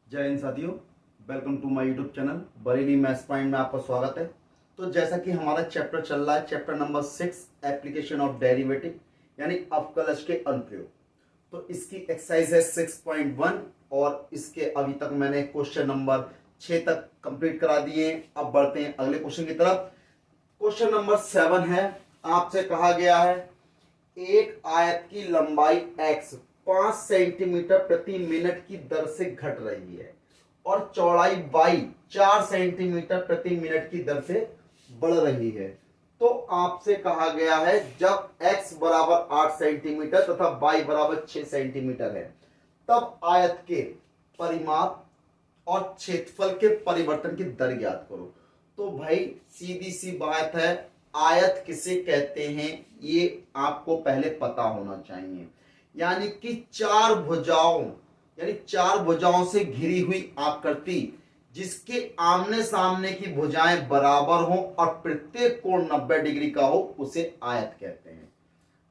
जय हिंद साथियों, welcome to my YouTube channel Bareilly maths point में आपका स्वागत है। तो जैसा कि हमारा चैप्टर चल रहा है, chapter number 6 application of derivative यानी अवकलज के अनुप्रयोग। तो इसकी एक्सरसाइज है 6.1 और इसके अभी तक मैंने क्वेश्चन नंबर 6 तक कंप्लीट करा दिए। अब बढ़ते हैं अगले क्वेश्चन की तरफ। क्वेश्चन नंबर 7 है, आपसे कहा गया है एक आयत की लंबाई x 5 सेंटीमीटर प्रति मिनट की दर से घट रही है और चौड़ाई y 4 सेंटीमीटर प्रति मिनट की दर से बढ़ रही है। तो आपसे कहा गया है जब x बराबर 8 सेंटीमीटर तथा y बराबर 6 सेंटीमीटर है तब आयत के परिमाप और क्षेत्रफल के परिवर्तन की दर ज्ञात करो। तो भाई सीधी सी बात है, आयत किसे कहते हैं ये आपको पहले पता होना चाहिए। यानी कि चार भुजाओं से घिरी हुई आकृति जिसके आमने सामने की भुजाएं बराबर हो और प्रत्येक कोण 90 डिग्री का हो उसे आयत कहते हैं।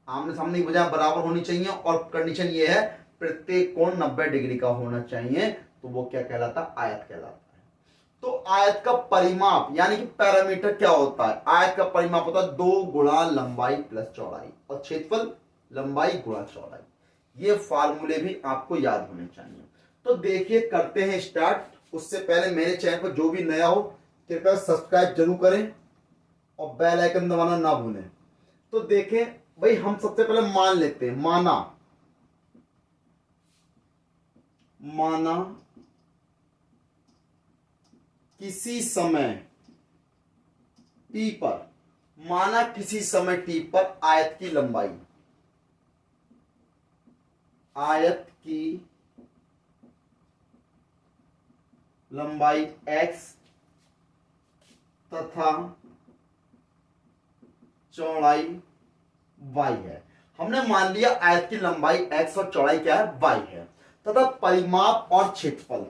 आमने सामने की भुजाएं बराबर होनी चाहिए और कंडीशन ये है प्रत्येक कोण 90 डिग्री का होना चाहिए, तो वो क्या कहलाता? आयत कहलाता। तो आयत का परिमाप यानी कि पैरामीटर क्या होता है? आयत का परिमाप होता है 2 गुणा लंबाई प्लस चौड़ाई और क्षेत्रफल लंबाई गुणा चौड़ाई। ये फार्मूले भी आपको याद होने चाहिए। तो देखिए करते हैं स्टार्ट। उससे पहले मेरे चैनल पर जो भी नया हो कृपया सब्सक्राइब जरूर करें और बेल आइकन दबाना ना भूलें। तो देखें भाई, हम सबसे पहले मान लेते हैं, माना किसी समय t पर आयत की लंबाई x तथा चौड़ाई y है। हमने मान लिया आयत की लंबाई x और चौड़ाई क्या है? y है। तथा परिमाप और क्षेत्रफल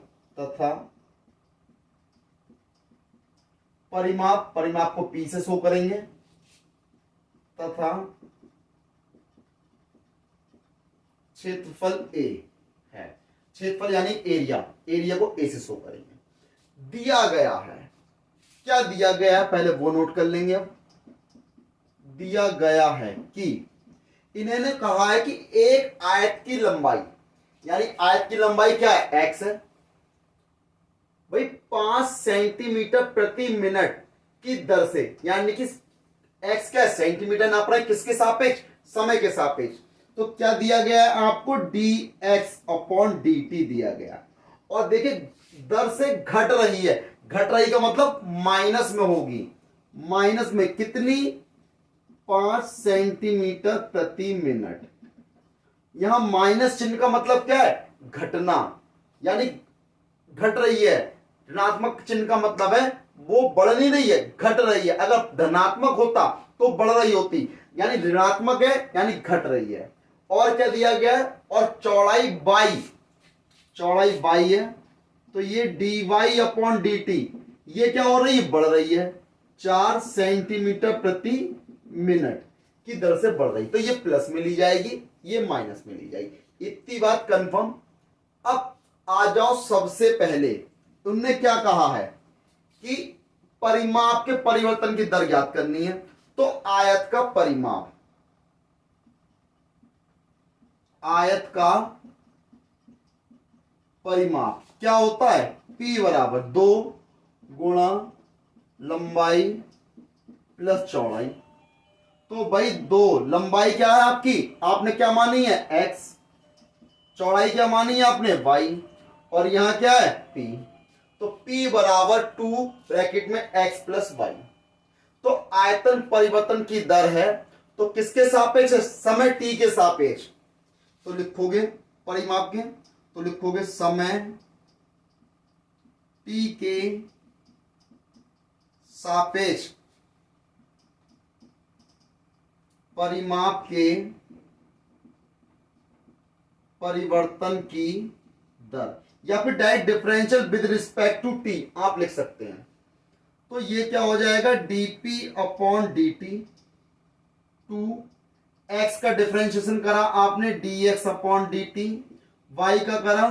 परिमाप को p से शो करेंगे तथा क्षेत्रफल a है। क्षेत्रफल यानी एरिया को a से शो करेंगे। दिया गया है, क्या दिया गया है पहले वो नोट कर लेंगे। अब दिया गया है कि इन्होंने कहा है कि एक आयत की लंबाई यानी आयत की लंबाई क्या है? x है भाई 5 सेंटीमीटर प्रति मिनट की दर से, यानी कि x क्या है? सेंटीमीटर नाप रहा है, किसके सापेक्ष? समय के सापेक्ष। तो क्या दिया गया है आपको? dx/dt दिया गया। और देखिए दर से घट रही है, घट रही का मतलब माइनस में होगी। माइनस में कितनी? 5 सेंटीमीटर प्रति मिनट। यहां माइनस चिन्ह का मतलब क्या है? घटना, यानी घट रही है। ऋणात्मक चिन्ह का मतलब है वो बढ़ नहीं रही है, घट रही है। अगर धनात्मक होता तो बढ़ रही होती, यानी ऋणात्मक है यानी घट रही है। और क्या दिया गया है? और चौड़ाई y है, तो ये dy/dt ये क्या हो रही है? बढ़ रही है। 4 सेंटीमीटर प्रति मिनट की दर से बढ़ रही, तो ये प्लस में ली जाएगी, ये माइनस में ली जाएगी। इतनी बात कंफर्म। अब आ जाओ, सबसे पहले तुमने क्या कहा है कि परिमाप के परिवर्तन की दर ज्ञात करनी है। तो आयत का परिमाप क्या होता है? P बराबर 2 गुणा लंबाई प्लस चौड़ाई। तो भाई 2 लंबाई क्या है आपकी? आपने क्या मानी है? x। चौड़ाई क्या मानी है आपने? y। और यहां क्या है? P। तो P बराबर 2 ब्रैकेट में x प्लस y। तो आयतन परिवर्तन की दर है, तो किसके सापेक्ष है? समय t के सापेक्ष। तो लिखोगे परिमाप के, तो लिखोगे समय t के सापेक्ष परिमाप के परिवर्तन की दर, या फिर direct differential with respect to t आप लिख सकते हैं। तो ये क्या हो जाएगा? dp/dt। 2 का डिफरेंशिएशन करा आपने dx/dt, y का करा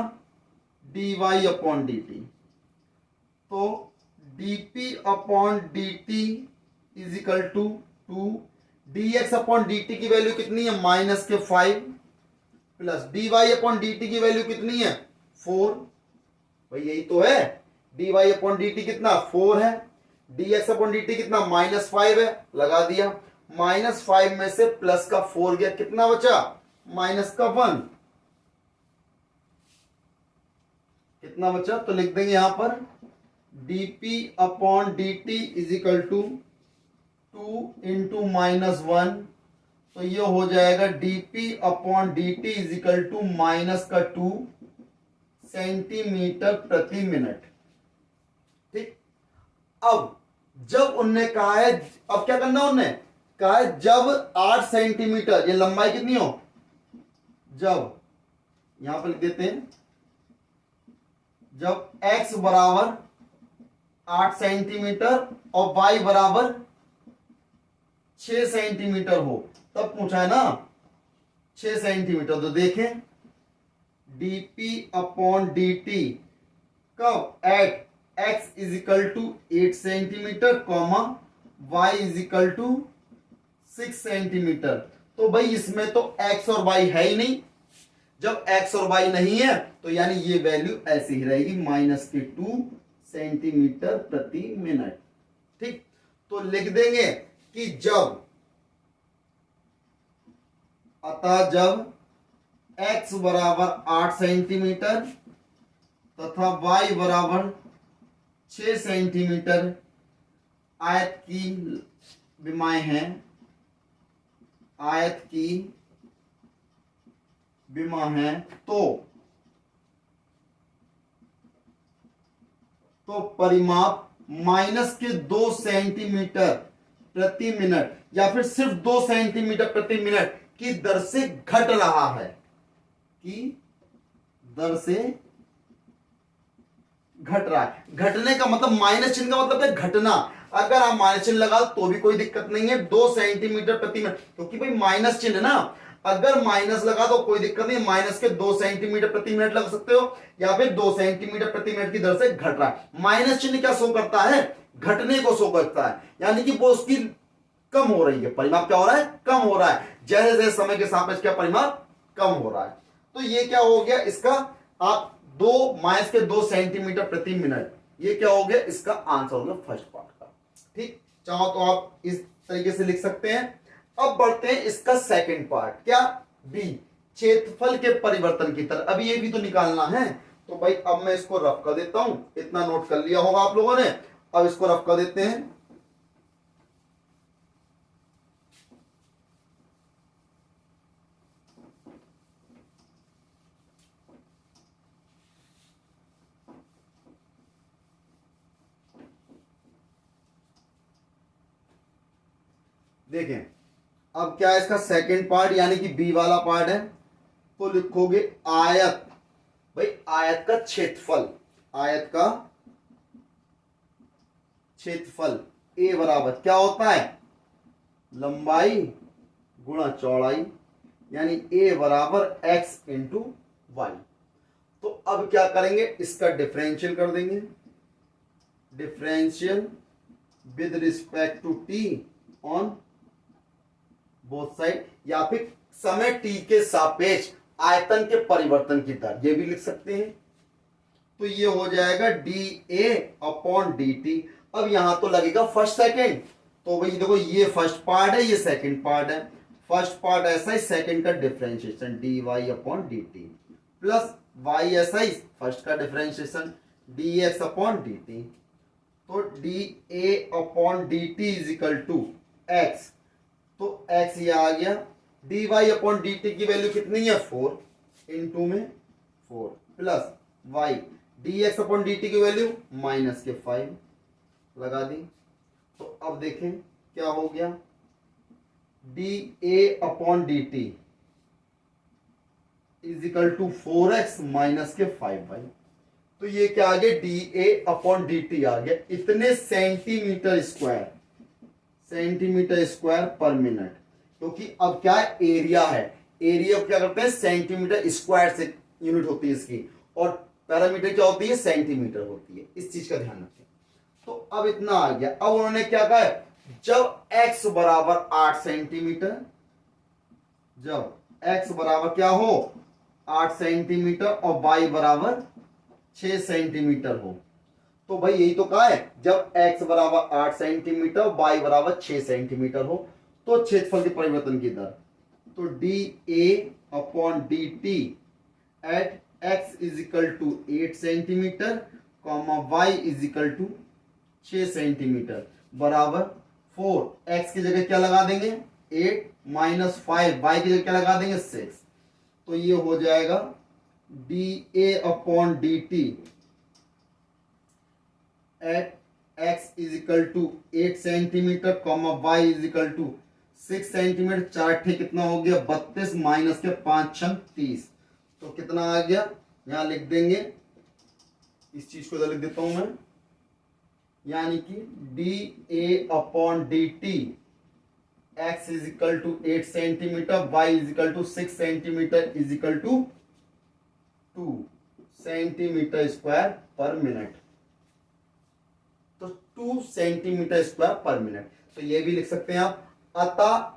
d Y upon D T. तो dp upon dt is equal to 2 dx upon dt की वैल्यू कितनी है -5 प्लस dy अपॉन dt की वैल्यू कितनी है 4। भाई यही तो है, dy अपॉन dt कितना 4 है, dx अपॉन dt कितना -5 है, लगा दिया। -5 में से प्लस का 4 गया, कितना बचा माइनस का 1, कितना बचा तो लिख देंगे यहां पर dp upon dt is equal to 2 into -1, तो ये हो जाएगा dp upon dt is equal to -2 centimetre प्रति मिनट। ठीक, अब जब उनने कहा है, अब क्या करना उनने कहा है, जब 8 सेंटीमीटर, ये लंबाई कितनी हो, जब यहां पर लिख देते हैं, जब x बराबर 8 सेंटीमीटर और y बराबर 6 सेंटीमीटर हो, तब पूछा है ना 6 सेंटीमीटर। तो देखें dp अपॉन dt कब at x is equal to 8 centimetre comma y is equal to 6 centimetre. तो भाई इसमें तो x और y है ही नहीं, जब x और y नहीं है तो यानी ये वैल्यू ऐसी ही रहेगी -2 सेंटीमीटर प्रति मिनट। ठीक, तो लिख देंगे कि जब, अतः जब x बराबर 8 सेंटीमीटर तथा y बराबर 6 सेंटीमीटर आयत की विमाएं हैं, आयत की विमा है, तो परिमाप -2 सेंटीमीटर प्रति मिनट या फिर सिर्फ 2 सेंटीमीटर प्रति मिनट की दर से घट रहा है, की दर से घट रहा है। घटने का मतलब माइनस चिन्ह का मतलब है घटना, अगर आप माइनस चिन्ह लगा तो भी कोई दिक्कत नहीं है, 2 सेंटीमीटर प्रति मिनट, क्योंकि भाई माइनस चिन्ह ना, अगर माइनस लगा तो कोई दिक्कत नहीं, माइनस के 2 सेंटीमीटर प्रति मिनट लग सकते हो या फिर 2 सेंटीमीटर प्रति मिनट की दर से घट रहा है। माइनस चिन्ह क्या शो करता है, घटने को शो करता है, यानी कि वो उसकी कम हो रही है, परिमाप क्या हो रहा है, कम हो रहा है, जैसे जैसे समय के सापेक्ष क्या परिमाप कम हो रहा है। तो ये क्या हो गया इसका, आप 2 सेंटीमीटर प्रति मिनट, ये क्या हो गया इसका आंसर हो गया फर्स्ट पार्ट का। ठीक, चाहो तो आप इस तरीके से लिख सकते हैं। अब बढ़ते हैं इसका सेकंड पार्ट, क्या बी, क्षेत्रफल के परिवर्तन की तरफ। अभी ये भी तो निकालना है, तो भाई अब मैं इसको रफ कर देता हूं, इतना नोट कर लिया होगा आप लोगों ने, अब इसको रफ कर देते हैं। देखें अब क्या है इसका सेकंड पार्ट, यानी कि बी वाला पार्ट है, तो लिखोगे आयत, भाई आयत का क्षेत्रफल, आयत का क्षेत्रफल ए बराबर क्या होता है, लंबाई गुणा चौड़ाई, यानी ए बराबर एक्स इंटू वाई। तो अब क्या करेंगे, इसका डिफरेंशियल कर देंगे, differential with respect to t on both side, या फिर समय टी के सापेक्ष आयतन के परिवर्तन की दर, ये भी लिख सकते हैं। तो ये हो जाएगा D A upon D T. अब यहां तो लगेगा फर्स्ट सेकंड, तो भाई देखो ये फर्स्ट पार्ट है, ये सेकंड पार्ट है, फर्स्ट पार्ट ऐसा ही, सेकंड का differentiation D Y upon D T plus Y ऐसा ही, फर्स्ट का differentiation D X upon D T. तो D A upon D T is equal to X, तो x ये आ गया, dy अपॉन डी टी की वैल्यू कितनी है 4, इंटू में 4 प्लस y dx अपॉन डी टी की वैल्यू -5 लगा दी। तो अब देखें क्या हो गया, dA upon D T is equal to 4x -5y। तो ये क्या आ गया, dA अपॉन डी टी आ गया इतने सेंटीमीटर स्क्वायर पर मिनट, क्योंकि अब क्या है एरिया है, एरिया क्या करते हैं सेंटीमीटर स्क्वायर से यूनिट होती है इसकी, और पैरामीटर क्या होती है, सेंटीमीटर होती है, इस चीज का ध्यान रखें। तो अब इतना आ गया। अब उन्होंने क्या कहा है, जब x बराबर 8 सेंटीमीटर, जब x बराबर क्या हो 8 सेंटीमीटर और y बराबर 6 सेंटीमीटर हो, तो भाई यही तो कहा है, जब x बराबर 8 सेंटीमीटर y बराबर 6 सेंटीमीटर हो तो क्षेत्रफल के परिवर्तन की दर, तो dA/dt at x is equal to 8 centimetre comma y is equal to 6 centimetre बराबर 4, x की जगह क्या लगा देंगे 8 माइनस 5, y की जगह क्या लगा देंगे 6, तो ये हो जाएगा dA/dt at x is equal to 8 centimetre comma y is equal to 6 centimetre, 4 ठीक कितना हो गया 32 माइनस के 5 6 30, तो कितना आ गया, यहां लिख देंगे, इस चीज को इधर लिख देता हूं मैं, यानी कि dA/dt x is equal to 8 centimetre, y is equal to 6 centimetre is equal to 2 centimetre square per minute, तो 2 सेंटीमीटर स्क्वायर पर मिनट। तो ये भी लिख सकते हैं आप, अतः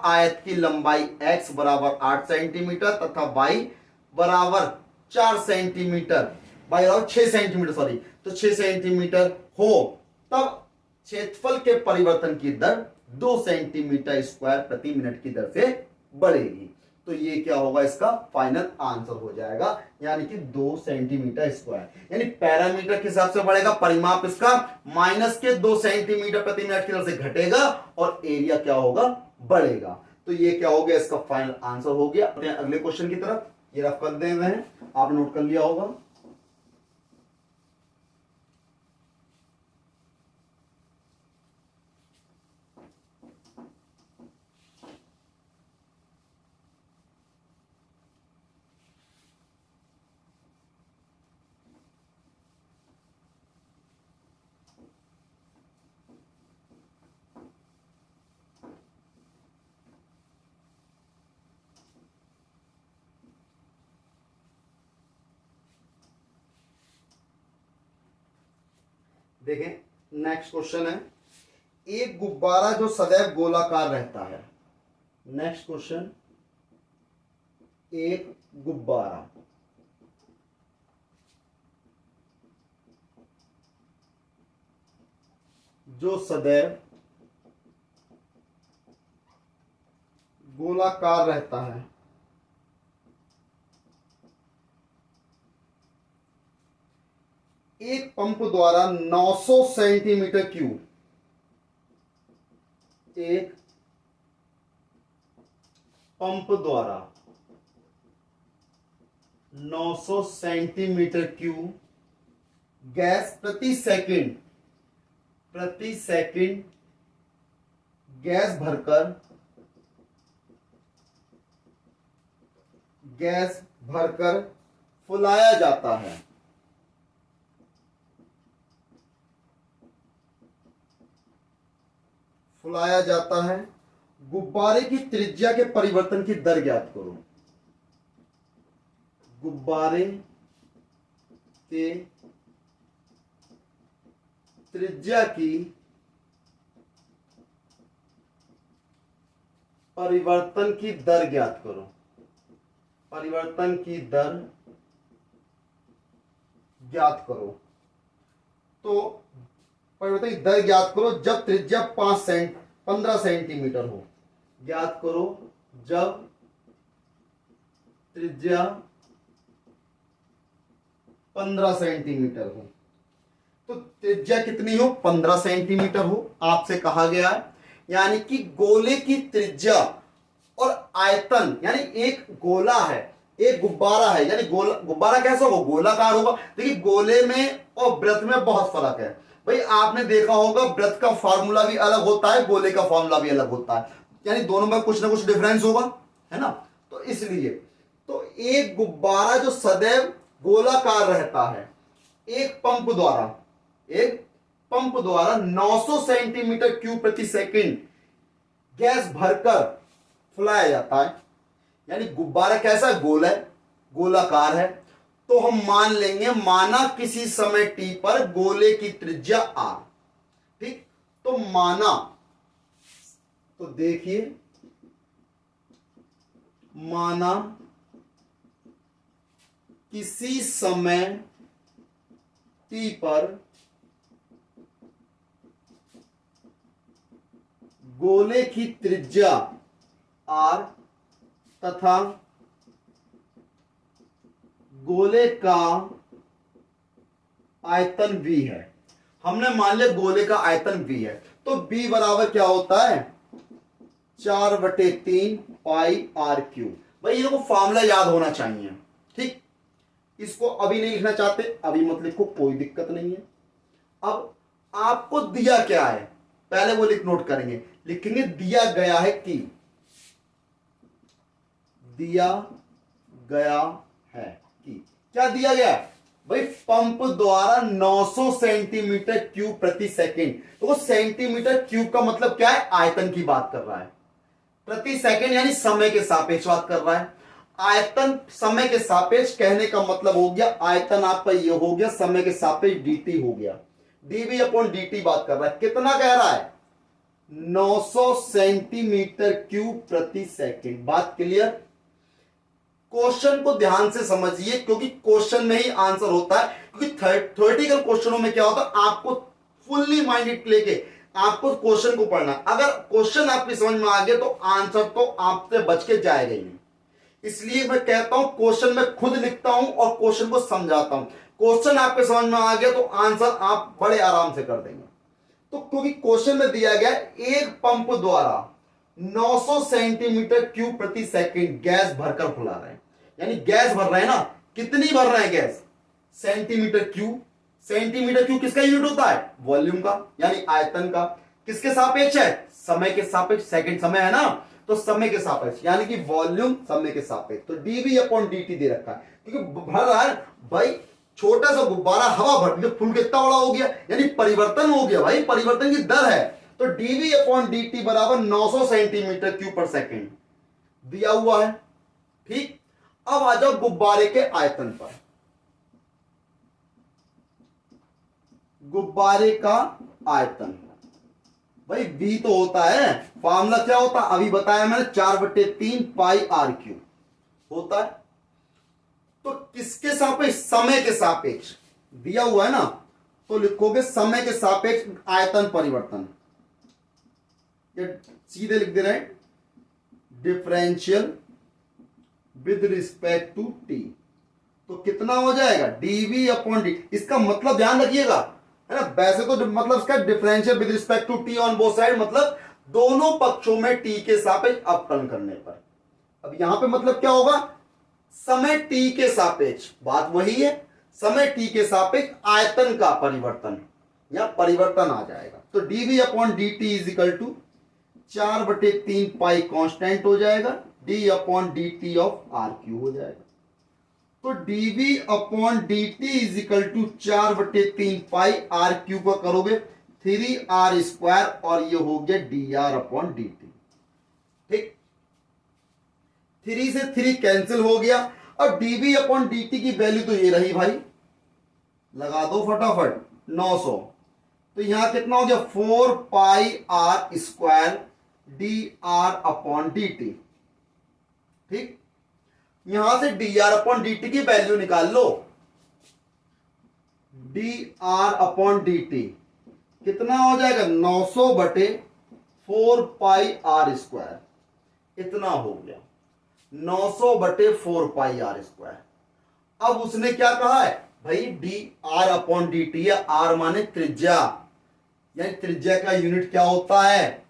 आयत की लंबाई x बराबर 8 सेंटीमीटर तथा y बराबर 4 सेंटीमीटर, y बराबर 6 सेंटीमीटर सॉरी, तो 6 सेंटीमीटर हो तब क्षेत्रफल के परिवर्तन की दर 2 सेंटीमीटर स्क्वायर प्रति मिनट की दर से बढ़ेगी। तो ये क्या होगा, इसका फाइनल आंसर हो जाएगा, यानी कि 2 सेंटीमीटर स्क्वायर, यानी पैरामीटर के हिसाब से बढ़ेगा, परिमाप इसका माइनस के 2 सेंटीमीटर प्रति मिनट की दर से घटेगा और एरिया क्या होगा, बढ़ेगा। तो ये क्या हो गया, इसका फाइनल आंसर हो गया। अगले क्वेश्चन की तरफ, ये रफ कर दे रहे हैं, आप नोट कर लिया होगा। देखें नेक्स्ट क्वेश्चन है, एक गुब्बारा जो सदैव गोलाकार रहता है। नेक्स्ट क्वेश्चन, एक गुब्बारा जो सदैव गोलाकार रहता है, एक पंप द्वारा 900 सेंटीमीटर क्यूब, एक पंप द्वारा 900 सेंटीमीटर क्यूब गैस प्रति सेकंड गैस भरकर फुलाया जाता है। गुब्बारे की त्रिज्या के परिवर्तन की दर ज्ञात करो। गुब्बारे के त्रिज्या की परिवर्तन की दर ज्ञात करो। परिवर्तन की दर ज्ञात करो। तो परिवर्तन की दर ज्ञात करो जब त्रिज्या 15 सेंटीमीटर हो। ज्ञात करो जब त्रिज्या 15 सेंटीमीटर हो। तो त्रिज्या कितनी हो, 15 सेंटीमीटर हो, आपसे कहा गया है। यानी कि गोले की त्रिज्या और आयतन, यानी एक गोला है, एक गुब्बारा है, यानी गुब्बारा कैसा होगा, गोलाकार होगा। देखिए गोले में और वृत्त में बहुत फर्क है भाई। आपने देखा होगा वृत्त का फॉर्मूला भी अलग होता है, गोले का फॉर्मूला भी अलग होता है, यानी दोनों में कुछ ना कुछ डिफरेंस होगा, है ना। तो इसलिए तो एक गुब्बारा जो सदैव गोलाकार रहता है, एक पंप द्वारा 900 सेंटीमीटर क्यूब प्रति सेकंड गैस भरकर फुलाया जाता है। यानी गुब्बारा कैसा है, गोल है, गोलाकार है, तो हम मान लेंगे माना किसी समय t पर गोले की त्रिज्या r, ठीक। तो माना, तो देखिए माना किसी समय t पर गोले की त्रिज्या r तथा गोले का आयतन v है। हमने मान लिया गोले का आयतन v है, तो v बराबर क्या होता है 4/3 पाई आर क्यूब। भाई ये देखो फॉर्मूला याद होना चाहिए, ठीक। इसको अभी नहीं लिखना चाहते, अभी मत लिखो, कोई दिक्कत नहीं है। अब आपको दिया क्या है, पहले वो नोट करेंगे, लिखेंगे दिया गया है कि, दिया गया है कि, क्या दिया गया भाई, पंप द्वारा 900 सेंटीमीटर क्यूब प्रति सेकंड। तो वो सेंटीमीटर क्यूब का मतलब क्या है, आयतन की बात कर रहा है, प्रति सेकंड यानी समय के सापेक्ष बात कर रहा है। आयतन समय के सापेक्ष कहने का मतलब हो गया, आयतन आपका ये हो गया समय के सापेक्ष dt हो गया, dv अपॉन dt बात कर रहा है। कितना कह रहा है 900 सेंटीमीटर क्यूब प्रति सेकंड। बात क्लियर। क्वेश्चन को ध्यान से समझिए, क्योंकि क्वेश्चन में ही आंसर होता है। क्योंकि थ्योरेटिकल क्वेश्चनों में क्या होता है, आपको फुल्ली माइंडेड लेके आपको क्वेश्चन को पढ़ना। अगर क्वेश्चन आपकी समझ में आ गया तो आंसर तो आपसे बच के जाएगा ही नहीं। इसलिए मैं कहता हूं क्वेश्चन में खुद लिखता हूं और क्वेश्चन को समझाता हूं। क्वेश्चन आपके समझ में आ गया तो आंसर आप बड़े आराम से कर देंगे। तो क्योंकि क्वेश्चन में दिया गया एक पंप द्वारा 900 सेंटीमीटर क्यूब प्रति सेकंड गैस भरकर फुला रहे हैं, यानी गैस भर रहे हैं ना, कितनी भर रहे हैं gas, centimetre cube. Centimetre cube किसका यूनिट होता है, वॉल्यूम का, यानी आयतन का। किसके सापेक्ष है, समय के सापेक्ष, सेकंड समय है ना, तो समय के सापेक्ष यानी कि वॉल्यूम समय के सापेक्ष। तो dv अपॉन dt दे रखा है, क्योंकि भर रहा है भाई, छोटा सा गुब्बारा हवा भर के फूल कितना बड़ा हो गया, यानी परिवर्तन हो गया भाई, परिवर्तन की दर है। तो dv अपॉन dt बराबर 900 सेंटीमीटर क्यूब पर सेकंड दिया हुआ है, ठीक। अब आ जाओ गुब्बारे के आयतन पर। गुब्बारे का आयतन भाई v तो होता है, फॉर्मूला क्या होता है अभी बताया मैंने, 4/3 पाई आर क्यूब होता है। तो किसके सापेक्ष, समय के सापेक्ष दिया हुआ है ना, तो लिखोगे समय के सापेक्ष आयतन परिवर्तन, ये सीधे लिख दे रहे हैं, differential with respect to t. तो कितना हो जाएगा dv अपॉन dt। इसका मतलब ध्यान रखिएगा, है ना, वैसे तो मतलब इसका differential with respect to t on both side, मतलब दोनों पक्षों में t के सापेक्ष अपकलन करने पर। अब यहां पे मतलब क्या होगा, समय t के सापेक्ष, बात वही है, समय t के सापेक्ष आयतन का परिवर्तन या परिवर्तन आ जाएगा। तो dv upon dt is equal to 4/3 pi constant हो जाएगा, d upon dt of r cube हो जाएगा। तो dv upon dt is equal to 4/3 pi r cube का करोगे 3r² और ये हो गया dr अपॉन dt, ठीक। 3 से 3 कैंसिल हो गया। अब dv अपॉन dt की वैल्यू तो ये रही भाई, लगा दो फटाफट 900। तो यहां कितना हो गया 4 pi r² dr upon dt, ठीक। यहां से dr अपॉन dt की वैल्यू निकाल लो, dr अपॉन dt कितना हो जाएगा 900/4 पाई r², इतना हो गया 900/4 पाई r²। अब उसने क्या कहा है भाई, dr अपॉन dt है, r माने त्रिज्या, यानी त्रिज्या का यूनिट क्या होता है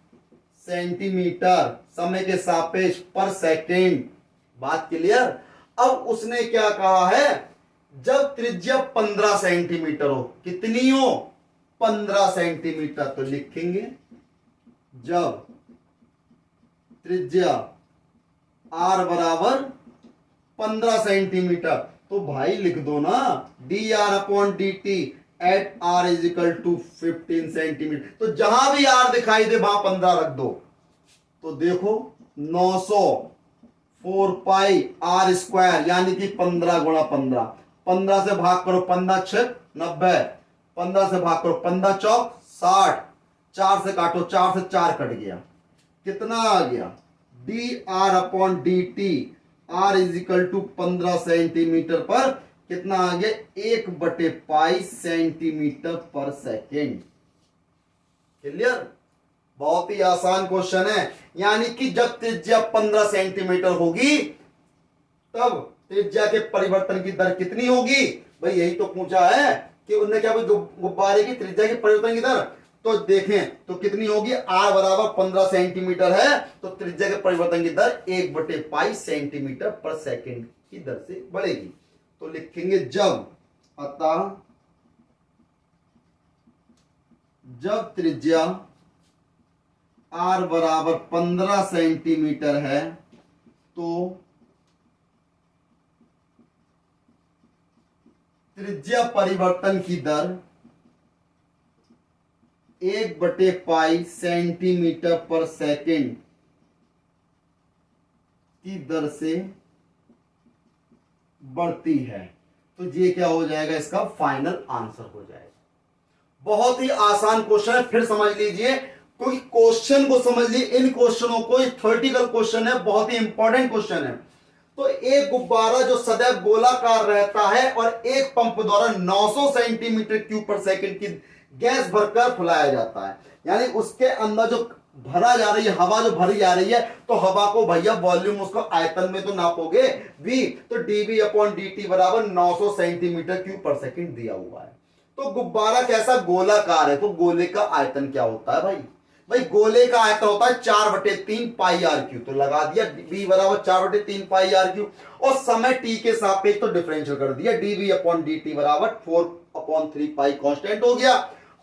सेंटीमीटर, समय के सापेक्ष पर सेकंड। बात क्लियर। अब उसने क्या कहा है, जब त्रिज्या 15 सेंटीमीटर हो, कितनी हो 15 सेंटीमीटर, तो लिखेंगे जब त्रिज्या r बराबर 15 सेंटीमीटर, तो भाई लिख दो ना dr upon dt at r is equal to 15 centimetre. तो जहां भी r दिखाई दे वहां 15 रख दो। तो देखो 900 4 पाई r² यानी कि 15 गुणा 15, 15 से भाग करो, 15 6 90, 15 से भाग करो, 15 चौक 60, 4 से काटो, 4 से 4 कट गया, कितना आ गया, d r upon D t, r is equal to 15 centimetre पर कितना आ गया, 1/पाई सेंटीमीटर पर सेकेंड। क्लियर? बहुत ही आसान क्वेश्चन है। यानी कि जब त्रिज्या 15 सेंटीमीटर होगी तब त्रिज्या के परिवर्तन की दर कितनी होगी? भाई यही तो पूछा है कि उन्होंने क्या, गुब्बारे की त्रिज्या के परिवर्तन की दर। तो देखें तो कितनी होगी, आर बराबर 15 सेंटीमीटर है तो त्रिज्या के परिवर्तन की दर 1/पाई सेंटीमीटर पर सेकेंड की दर से बढ़ेगी। तो लिखेंगे अतः जब त्रिज्या आर बराबर 15 सेंटीमीटर है तो त्रिज्या परिवर्तन की दर 1/पाई सेंटीमीटर पर सेकेंड की दर से बढ़ती है। तो ये क्या हो जाएगा, इसका फाइनल आंसर हो जाएगा। बहुत ही आसान क्वेश्चन है, फिर समझ लीजिए, क्योंकि क्वेश्चन को समझ लीजिए, इन क्वेश्चनों को, थ्योरेटिकल क्वेश्चन है, बहुत ही इंपॉर्टेंट क्वेश्चन है। तो एक गुब्बारा जो सदैव गोलाकार रहता है और एक पंप द्वारा 900 सेंटीमीटर क्यूब पर सेकंड की गैस भरकर फुलाया जाता है, यानी उसके अंदर जो भरा जा रही है, हवा जो भरी जा रही है, तो हवा को भैया वॉल्यूम, उसको आयतन में तो नापोगे v, तो dv अपॉन dt बराबर 900 सेंटीमीटर क्यूब पर सेकंड दिया हुआ है। तो गुब्बारा कैसा, गोलाकार है, तो गोले का आयतन क्या होता है भाई गोले का आयतन होता है 4/3 पाई आर क्यू। तो लगा दिया v बराबर 4/3 पाई आर क्यू, और समय t के सापेक्ष तो डिफरेंशियल कर दिया, dv अपॉन dt बराबर 4/3 पाई कांस्टेंट हो गया।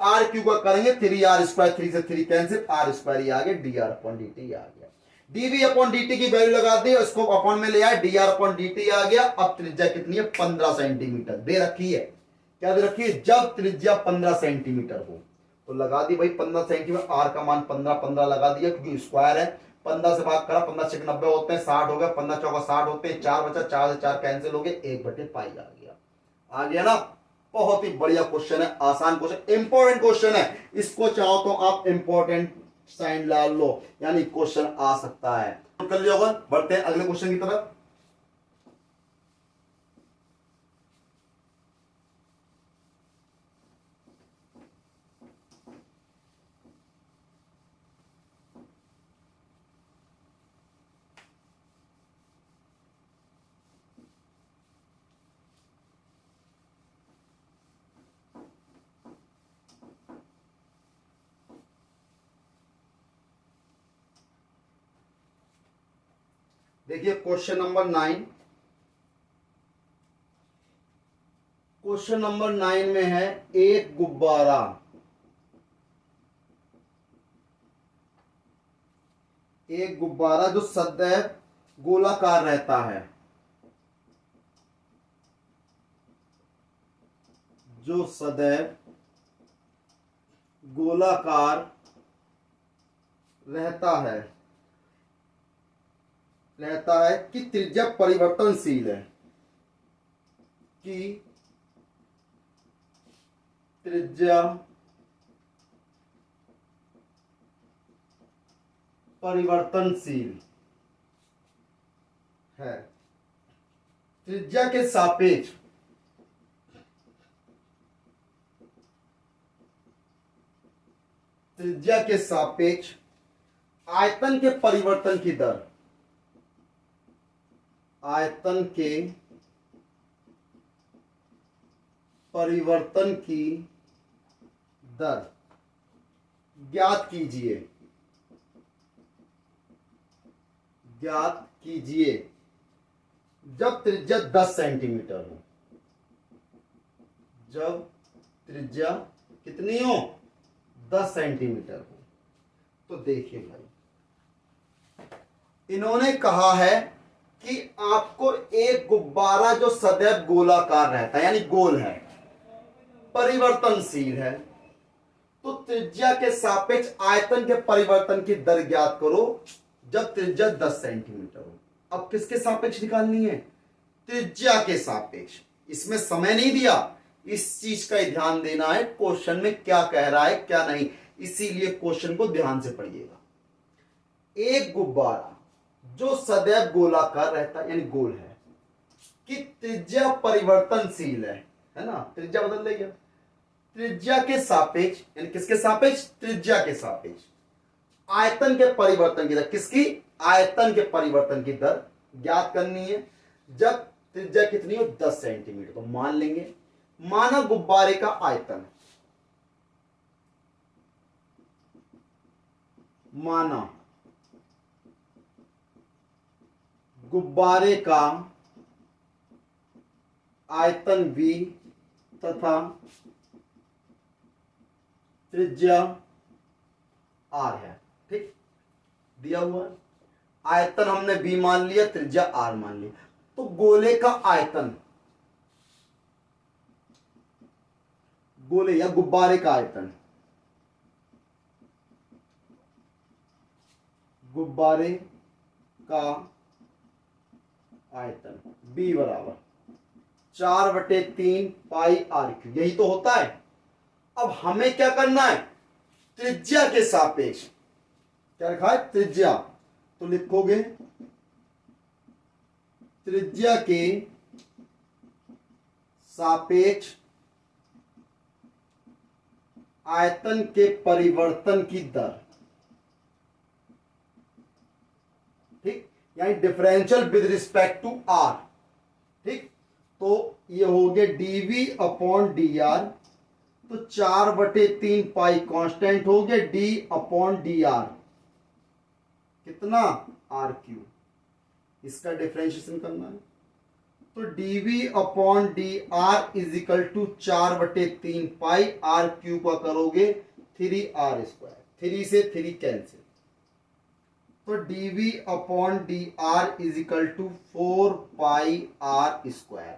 आर क्यू का करेंगे 3r², 3 से 3 कैंसिल, r² ही आ गया, dr अपॉन dt आ गया। dv अपॉन dt की वैल्यू लगा दी, इसको अपॉन में ले आए, dr अपॉन dt आ गया। अब त्रिज्या कितनी है, 15 सेंटीमीटर दे रखी है। क्या दे रखी है, जब त्रिज्या 15 सेंटीमीटर हो, तो लगा दी भाई 15 सेंटीमीटर, आर का मान 15 लगा दिया, क्योंकि स्क्वायर है। 15 से भाग करा, 15 6 90 होते हैं, 60 हो गया, 15 चौका 60 होते हैं, 4 बचा, 4 से 4 कैंसिल हो गए, 1/पाई आ गया ना। बहुत ही बढ़िया क्वेश्चन है, आसान क्वेश्चन, इंपॉर्टेंट क्वेश्चन है। इसको चाहो तो आप इंपॉर्टेंट साइन डाल लो, यानी क्वेश्चन आ सकता है। कर लिया होगा, बढ़ते हैं अगले क्वेश्चन की तरफ। देखिए क्वेश्चन नंबर 9, क्वेश्चन नंबर 9 में है, एक गुब्बारा जो सदैव गोलाकार रहता है, जो सदैव गोलाकार रहता है कि त्रिज्या परिवर्तनशील है, कि त्रिज्या परिवर्तनशील है, त्रिज्या के सापेक्ष आयतन के परिवर्तन की दर, आयतन के परिवर्तन की दर ज्ञात कीजिए जब त्रिज्या 10 सेंटीमीटर हो। जब त्रिज्या कितनी हो, 10 सेंटीमीटर हो। तो देखिए भाई, इन्होंने कहा है कि आपको एक गुब्बारा जो सदैव गोलाकार रहता है, यानी गोल है, परिवर्तनशील है, तो त्रिज्या के सापेक्ष आयतन के परिवर्तन की दर ज्ञात करो जब त्रिज्या 10 सेंटीमीटर हो। अब किसके सापेक्ष निकालनी है, त्रिज्या के सापेक्ष। इसमें समय नहीं दिया, इस चीज का ही ध्यान देना है क्वेश्चन में क्या कह रहा है क्या नहीं, इसीलिए क्वेश्चन को ध्यान से पढ़िएगा। एक गुब्बारा जो सदैव गोलाकार रहता है यानी गोल है, कि त्रिज्या परिवर्तनशील है ना, त्रिज्या बदल रही है, त्रिज्या के सापेक्ष यानी किसके सापेक्ष, त्रिज्या के सापेक्ष आयतन के परिवर्तन की दर, किसकी, आयतन के परिवर्तन की दर ज्ञात करनी है। जब त्रिज्या कितनी हो 10 सेंटीमीटर, तो मान लेंगे माना गुब्बारे का आयतन, माना गुब्बारे का आयतन V तथा त्रिज्या R है, ठीक, दिया हुआ है। आयतन हमने V मान लिया, त्रिज्या R मान लिया, तो गोले का आयतन, गोले या गुब्बारे का आयतन, गुब्बारे का आयतन B बराबर 4/3 पाई R3, यही तो होता है। अब हमें क्या करना है, त्रिज्या के सापेक्ष, क्या लिखा है, त्रिज्या, तो लिखोगे त्रिज्या के सापेक्ष आयतन के परिवर्तन की दर, ठीक, यानी differential with respect to R, ठीक, तो ये हो गया dV अपॉन dr, तो 4/3 पाई कांस्टेंट हो गया, d अपॉन dr कितना, R3, इसका डिफरेंशिएशन करना है, तो dV upon dr is equal to 4/3 pi R3 का करोगे 3r², 3 से 3 कैंसिल, तो dV upon dr is equal to 4 pi r²,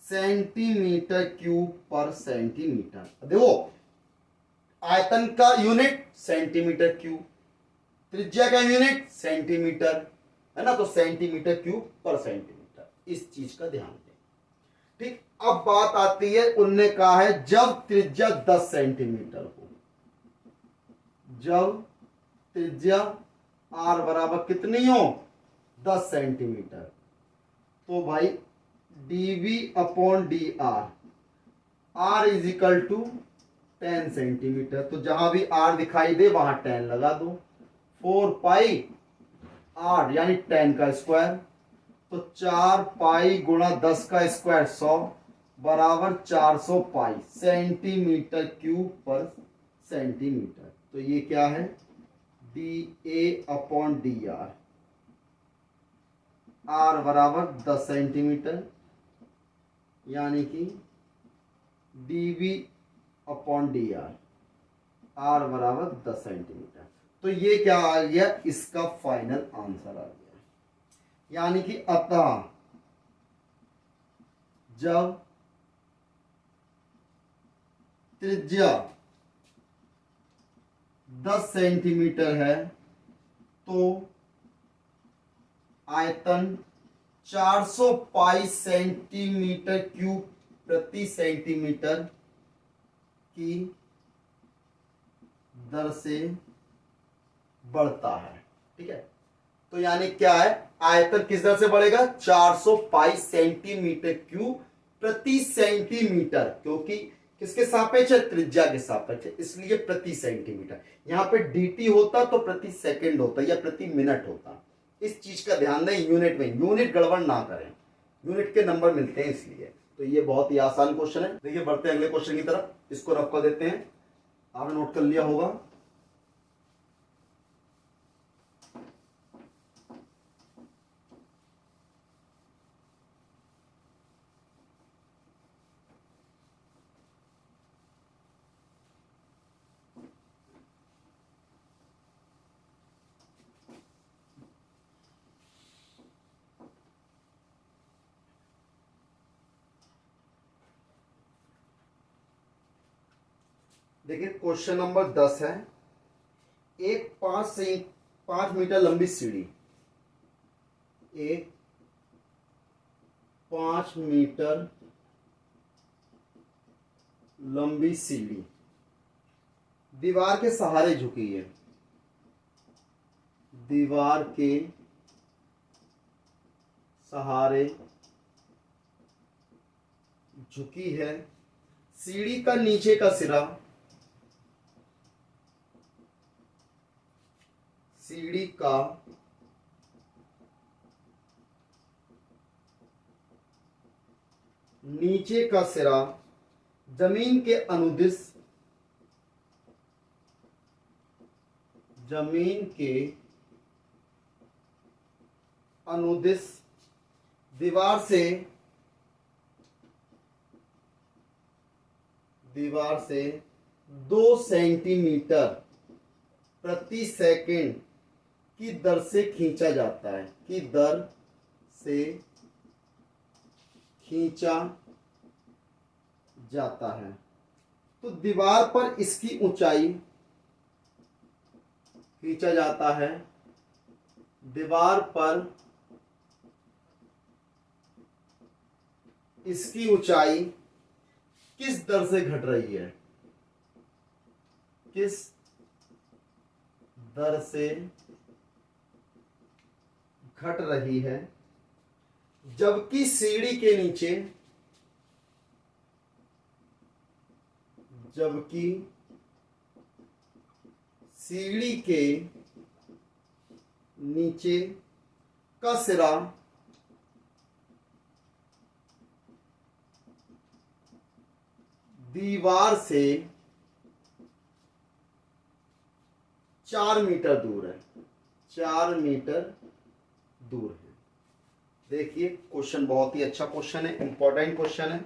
centimetre cube per centimetre. देखो आयतन का यूनिट सेंटीमीटर क्यूब, त्रिज्या का यूनिट सेंटीमीटर है ना, तो सेंटीमीटर क्यूब पर सेंटीमीटर, इस चीज का ध्यान दें, ठीक। अब बात आती है, उनने कहा है जब त्रिज्या 10 सेंटीमीटर हो, जब त्रिज्या R बराबर कितनी हो 10 सेंटीमीटर, तो भाई dV upon dr, R is equal to 10 centimetre, तो जहां भी R दिखाई दे वहां 10 लगा दो, 4 पाई R यानी 10 का स्क्वायर, तो 4 पाई गुणा 10 का स्क्वायर 100 बराबर 400 पाई सेंटीमीटर क्यूब पर सेंटीमीटर, तो ये क्या है, dA अपॉन dr, R बराबर 10 सेंटीमीटर, यानी कि dV अपॉन dr, R बराबर 10 सेंटीमीटर, तो ये क्या आ गया, इसका फाइनल आंसर आ गया। यानी कि अतः जब त्रिज्या 10 सेंटीमीटर है तो आयतन 400 पाई सेंटीमीटर क्यूब प्रति सेंटीमीटर की दर से बढ़ता है, ठीक है। तो यानी क्या है, आयतन किस दर से बढ़ेगा, 400 पाई सेंटीमीटर क्यूब प्रति सेंटीमीटर, क्योंकि किसके सापेक्ष है, त्रिज्या के सापेक्ष है, इसलिए प्रति सेंटीमीटर। यहां पे dt होता तो प्रति सेकंड होता या प्रति मिनट होता, इस चीज का ध्यान दें, यूनिट में यूनिट गड़बड़ ना करें, यूनिट के नंबर मिलते हैं इसलिए। तो ये बहुत ही आसान क्वेश्चन है। देखिए बढ़ते हैं अगले क्वेश्चन की तरफ, इसको रफ कर देते हैं, आपने नोट कर लिया होगा। देखिए क्वेश्चन नंबर 10 है, एक 5 मीटर लंबी सीढ़ी, एक 5 मीटर लंबी सीढ़ी दीवार के सहारे झुकी है, दीवार के सहारे झुकी है। सीढ़ी का नीचे का सिरा, सीढ़ी का नीचे का सिरा जमीन के अनुदिश, जमीन के अनुदिश दीवार से 2 सेंटीमीटर प्रति सेकंड की दर से खींचा जाता है, की दर से खींचा जाता है। तो दीवार पर इसकी ऊंचाई खींचा जाता है, दीवार पर इसकी ऊंचाई किस दर से घट रही है, किस दर से घट रही है, जबकि सीढ़ी के नीचे, जबकि सीढ़ी के नीचे का सिरा दीवार से 4 मीटर दूर है, 4 मीटर दूर है। देखिए क्वेश्चन बहुत ही अच्छा क्वेश्चन है, इंपॉर्टेंट क्वेश्चन है।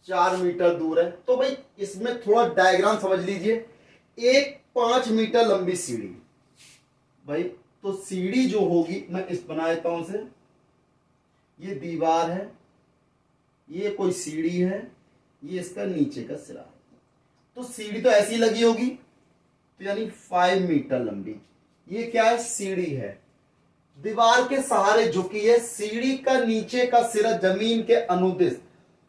4 मीटर दूर है तो भाई इसमें थोड़ा डायग्राम समझ लीजिए। एक 5 मीटर लंबी सीढ़ी, भाई तो सीढ़ी जो होगी, मैं इस बना देता हूं से, ये दीवार है, ये कोई सीढ़ी है, ये इसका नीचे का सिरा है। तो सीढ़ी तो ऐसी लगी होगी, तो यानी 5 मीटर लंबी। ये क्या है, सीढ़ी है, दीवार के सहारे झुकी है। सीढ़ी का नीचे का सिरा जमीन के अनुदिश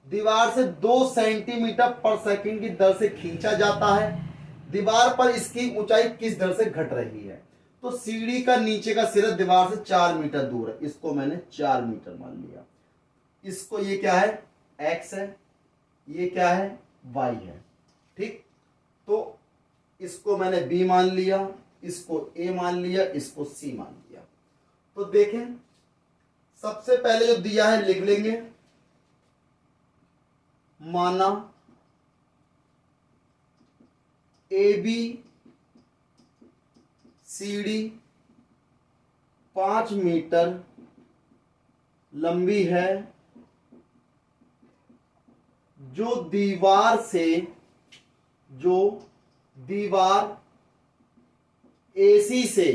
दीवार से 2 सेंटीमीटर पर सेकंड की दर से खींचा जाता है। दीवार पर इसकी ऊंचाई किस दर से घट रही है, तो सीढ़ी का नीचे का सिरा दीवार से 4 मीटर दूर है, इसको मैंने 4 मीटर मान लिया। इसको ये क्या है, x है, ये क्या है, y है। ठीक, तो इसको मैंने b मान लिया, इसको a मान लिया, इसको c मान लिया। तो देखें सबसे पहले जो दिया है लिख लेंगे, माना AB सीढ़ी 5 मीटर लंबी है, जो दीवार AC से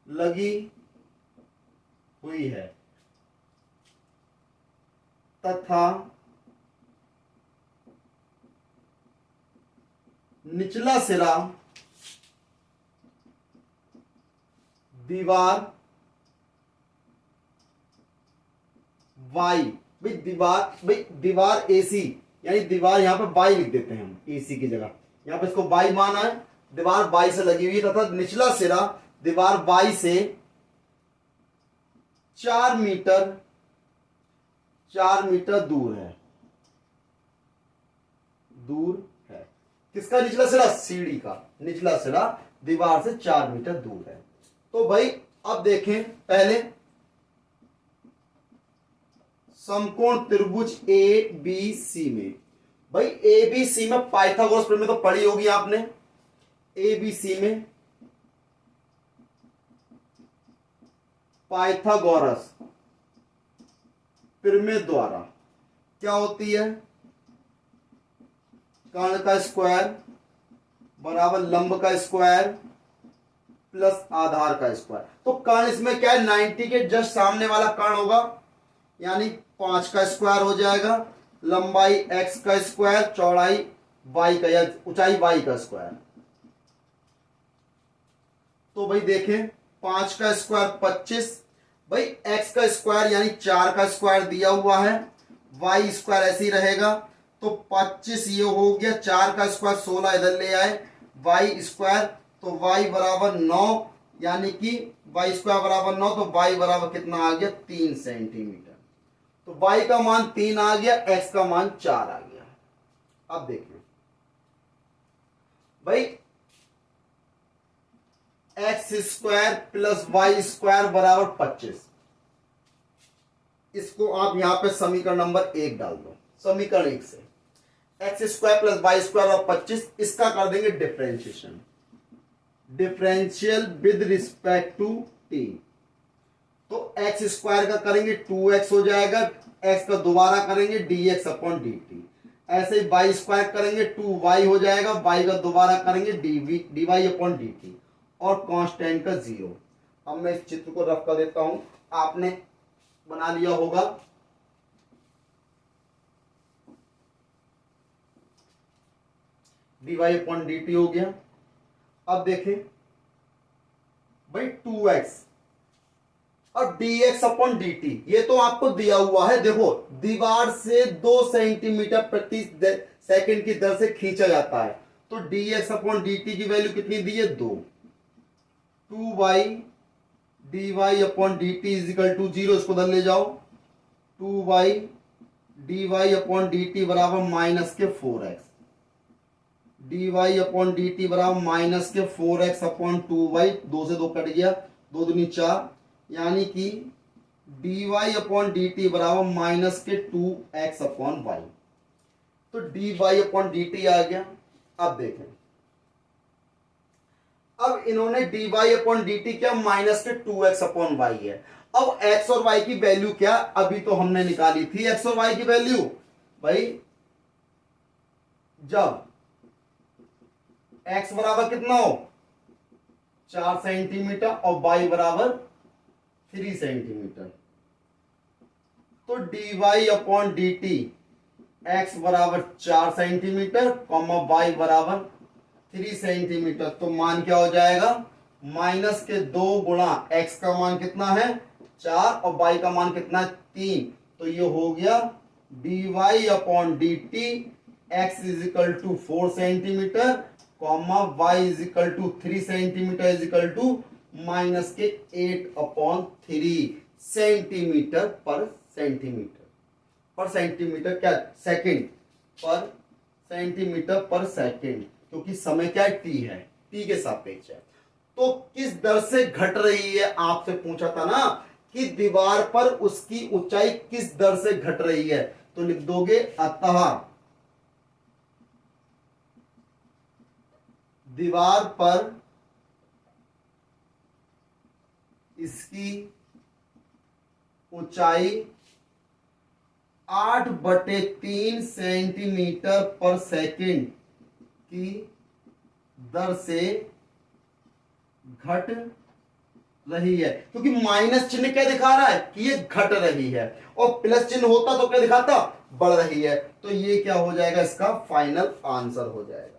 लगी हुई है तथा निचला सिरा दीवार वाई, दीवार AC, यानी दीवार यहां पर वाई लिख देते हैं हम, AC की जगह यहां पर इसको वाई माना है। दीवार वाई से लगी हुई है तथा निचला सिरा दीवार वाई से 4 मीटर दूर है, किसका निचला सिरा, सीढ़ी का निचला सिरा दीवार से 4 मीटर दूर है। तो भाई अब देखें पहले समकोण त्रिभुज ABC में, भाई ABC में पाइथागोरस प्रमेय तो पढ़ी होगी आपने। ABC में पाइथागोरस प्रमेय द्वारा क्या होती है, कर्ण का स्क्वायर बराबर लंब का स्क्वायर प्लस आधार का स्क्वायर। तो कर्ण इसमें क्या है, 90 के जस्ट सामने वाला कर्ण होगा, यानी 5 का स्क्वायर हो जाएगा, लंबाई x का स्क्वायर, चौड़ाई y का या ऊंचाई y का स्क्वायर। तो भाई देखें 5 का स्क्वायर 25, भाई x का स्क्वायर यानी 4 का स्क्वायर दिया हुआ है, y स्क्वायर ऐसे ही रहेगा, तो 25 ये हो गया, 4 का स्क्वायर 16 इधर ले आए, y स्क्वायर तो y बराबर 9, यानी कि y स्क्वायर बराबर 9, तो y बराबर कितना आ गया 3 सेंटीमीटर। तो y का मान 3 आ गया, x का मान 4 आ गया। अब देखिए भाई x square plus y square बराबर 25, इसको आप यहां पे समीकरण नंबर 1 डाल दो। समीकरण 1 से x square plus y square और 25, इसका कर देंगे differentiation, differential with respect to t. तो एक्स स्क्वायर का करेंगे 2x हो जाएगा, एक्स का दोबारा करेंगे dx अपॉन dt। ऐसे ही वाई स्क्वायर करेंगे 2y हो जाएगा, y का दोबारा करेंगे dy अपॉन dt और कांस्टेंट का 0। अब मैं इस चित्र को रफ कर देता हूं, आपने बना लिया होगा। dy अपॉन dt हो गया। अब देखें भाई 2x और dx अपॉन dt, ये तो आपको दिया हुआ है। देखो दीवार से 2 सेंटीमीटर प्रति सेकंड की दर से खींचा जाता है, तो dx अपॉन dt की वैल्यू कितनी दी है 2। 2y dy upon dt is equal to 0, इसको उधर ले जाओ। 2y dy अपॉन dt बराबर माइनस के 4x, dy अपॉन dt बराबर माइनस के 4x अपॉन 2y, 2 से 2 कट गया, 2 दूनी 4, यानी कि dy अपॉन dt बराबर माइनस के 2x अपॉन y। तो dy अपॉन dt आ गया। अब देखें, अब इन्होंने dy अपॉन dt क्या, माइनस के 2x अपॉन y है। अब x और y की वैल्यू क्या, अभी तो हमने निकाली थी x और y की वैल्यू। भाई जब x बराबर कितना हो 4 सेंटीमीटर और y बराबर 3 सेंटीमीटर, तो dy अपॉन dt x बराबर 4 सेंटीमीटर कॉमा y बराबर 3 सेंटीमीटर, तो मान क्या हो जाएगा, माइनस के 2 गुणा x का मान कितना है 4 और y का मान कितना है 3, तो ये हो गया dy upon dt x is equal to 4 centimetre comma y is equal to 3 centimetre is equal to minus के 8 upon 3 centimetre per centimetre per centimetre क्या second per centimetre per second, क्योंकि समय क्या है t है, t के सापेक्ष है। तो किस दर से घट रही है, आपसे पूछा था ना कि दीवार पर उसकी ऊंचाई किस दर से घट रही है, तो लिख दोगे अतः दीवार पर इसकी ऊंचाई 8/3 सेंटीमीटर पर सेकंड की दर से घट रही है। क्योंकि माइनस चिन्ह क्या दिखा रहा है कि ये घट रही है, और प्लस चिन्ह होता तो क्या दिखाता बढ़ रही है। तो ये क्या हो जाएगा, इसका फाइनल आंसर हो जाएगा।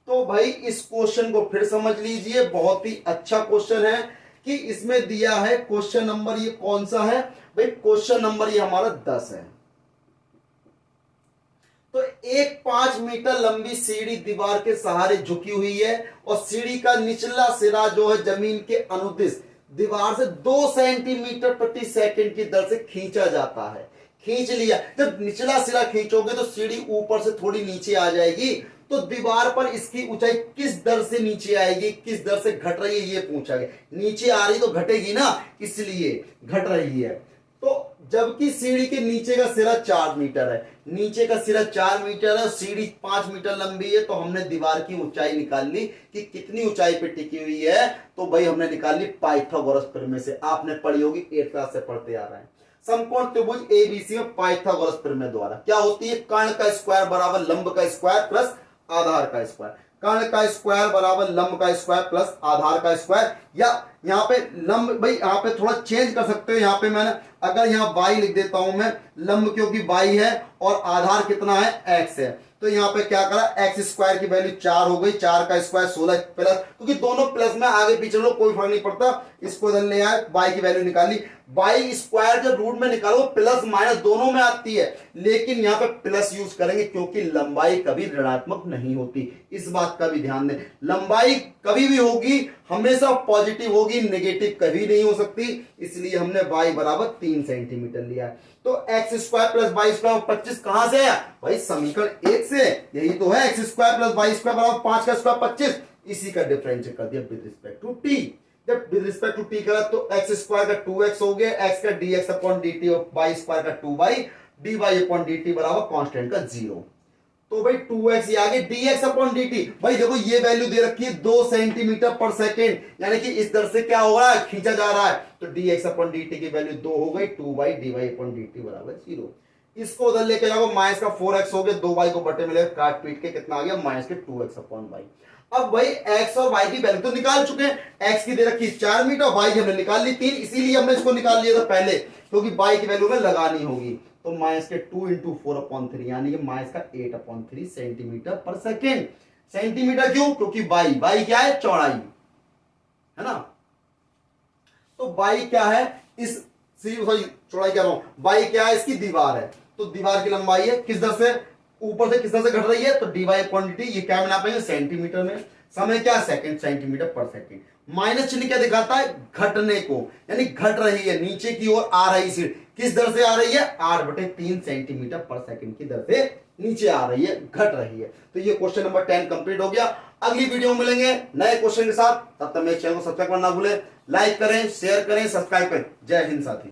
तो भाई इस क्वेश्चन को फिर समझ लीजिए, बहुत ही अच्छा क्वेश्चन है कि इसमें दिया है क्वेश्चन नंबर, ये कौन सा है भाई, क्वेश्चन नंबर ये हमारा 10 है। तो एक 5 मीटर लंबी सीढ़ी दीवार के सहारे झुकी हुई है और सीढ़ी का निचला सिरा जो है जमीन के अनुदिश दीवार से 2 सेंटीमीटर प्रति सेकंड की दर से खींचा जाता है। खींच लिया, जब निचला सिरा खींचोगे तो सीढ़ी ऊपर से थोड़ी नीचे आ जाएगी, तो दीवार पर इसकी ऊंचाई किस दर से नीचे आएगी, किस दर से घट रही है ये पूछा गया। नीचे आ रही तो घटेगी ना, इसलिए घट रही है। तो जबकि सीढ़ी के नीचे का सिरा 4 मीटर है, नीचे का सिरा 4 मीटर है, सीढ़ी 5 मीटर लंबी है, तो हमने दीवार की ऊंचाई निकाल ली कि कितनी ऊंचाई पे टिकी हुई है। तो भाई हमने निकाल ली पाइथागोरस प्रमेय से, आपने पढ़ी होगी 8th क्लास से पढ़ते आ रहे हैं। समकोण त्रिभुज एबीसी में पाइथागोरस प्रमेय द्वारा क्या होती है, कर्ण का स्क्वायर बराबर लंब का स्क्वायर प्लस आधार का स्क्वायर। कर्ण का स्क्वायर बराबर लंब का स्क्वायर प्लस आधार का स्क्वायर, या यहाँ पे लंब भाई यहाँ पे थोड़ा चेंज कर सकते हो। यहाँ पे मैंने अगर यहाँ y लिख देता हूं मैं, लंब क्योंकि y है और आधार कितना है x है, तो यहाँ पे क्या करा, एक्स स्क्वायर की वैल्यू 4 हो गई, 4 का स्क्वायर 16 प्लस, क्योंकि दोनों प्लस में आगे पीछे लोग कोई फर्क नहीं पड़ता, इसको इधर ले आए, y की वैल्यू निकाली। y स्क्वायर जब रूट में निकालो प्लस माइनस दोनों में आती है, लेकिन यहाँ पे प्लस यूज करेंगे क्योंकि लंबाई कभी ऋणात्मक नहीं होती, इस बात का भी ध्यान दें। लंबाई कभी भी होगी हमेशा पॉजिटिव होगी, नेगेटिव कभी नहीं हो सकती, इसलिए हमने y बराबर 3 सेंटीमीटर लिया है। तो x square plus y square 25 कहां से आया भाई, समीकरण 1 से, यही तो है, x square plus y square बराबर 5 का स्क्वायर 25, इसी का डिफरेंशियल कर दिया विद रिस्पेक्ट टू टी। जब विद रिस्पेक्ट टू टी करा तो एक्स स्क्वायर का 2x हो गया, एक्स का dx अपॉन dt और वाई स्क्वायर का 2y, dy अपॉन dt बराबर कांस्टेंट का 0। तो भाई 2x ये आगे dx अपॉन dt, भाई देखो ये वैल्यू दे रखी है 2 सेंटीमीटर पर सेकेंड, यानी कि इस दर से क्या हो रहा है, खींचा जा रहा है, तो dx अपॉन dt की वैल्यू 2 हो गई, 2y dy अपॉन dt बराबर 0। इसको उधर लेके जाओ, माइनस का 4x हो गया, 2y को बटे मिलेगा, काट पीट के कितना आ गया, माइनस के 2x अपॉन y। अब भाई x और y की वैल्यू तो निकाल चुके हैं, x की दे रखी 4 मीटर, y की हमने निकाल ली 3, इसीलिए हमने इसको निकाल लिया था पहले, क्योंकि y की वैल्यू में लगानी होगी, तो माइनस के 2 इंटू 4/3 यानी कि माइनस का 8/3 सेंटीमीटर पर सेकेंड। सेंटीमीटर क्यों, क्योंकि y क्या है, चौड़ाई है ना, तो y क्या है, इस चौड़ाई क्या रहा हूं, y क्या है, इसकी दीवार है, तो दीवार की लंबाई है किस दर से, ऊपर से किस दर से घट रही है, तो dy अपॉन dt, ये क्या में नापेंगे, सेंटीमीटर में, समय क्या, second, centimetre per second. Minus चिन्ह क्या दिखाता है, घटने को, यानी घट रही है, नीचे की ओर आ रही है, किस दर से आ रही है, 8/3 सेंटीमीटर पर सेकंड की दर से नीचे आ रही है, घट रही है। तो ये क्वेश्चन नंबर 10 कंप्लीट हो गया। अगली वीडियो में मिलेंगे नए क्वेश्चन के साथ, तब तक मेरे चैनल को सब्सक्राइब करना ना भूलें, लाइक करें, शेयर करें, सब्सक्राइब करें। जय हिंद साथी।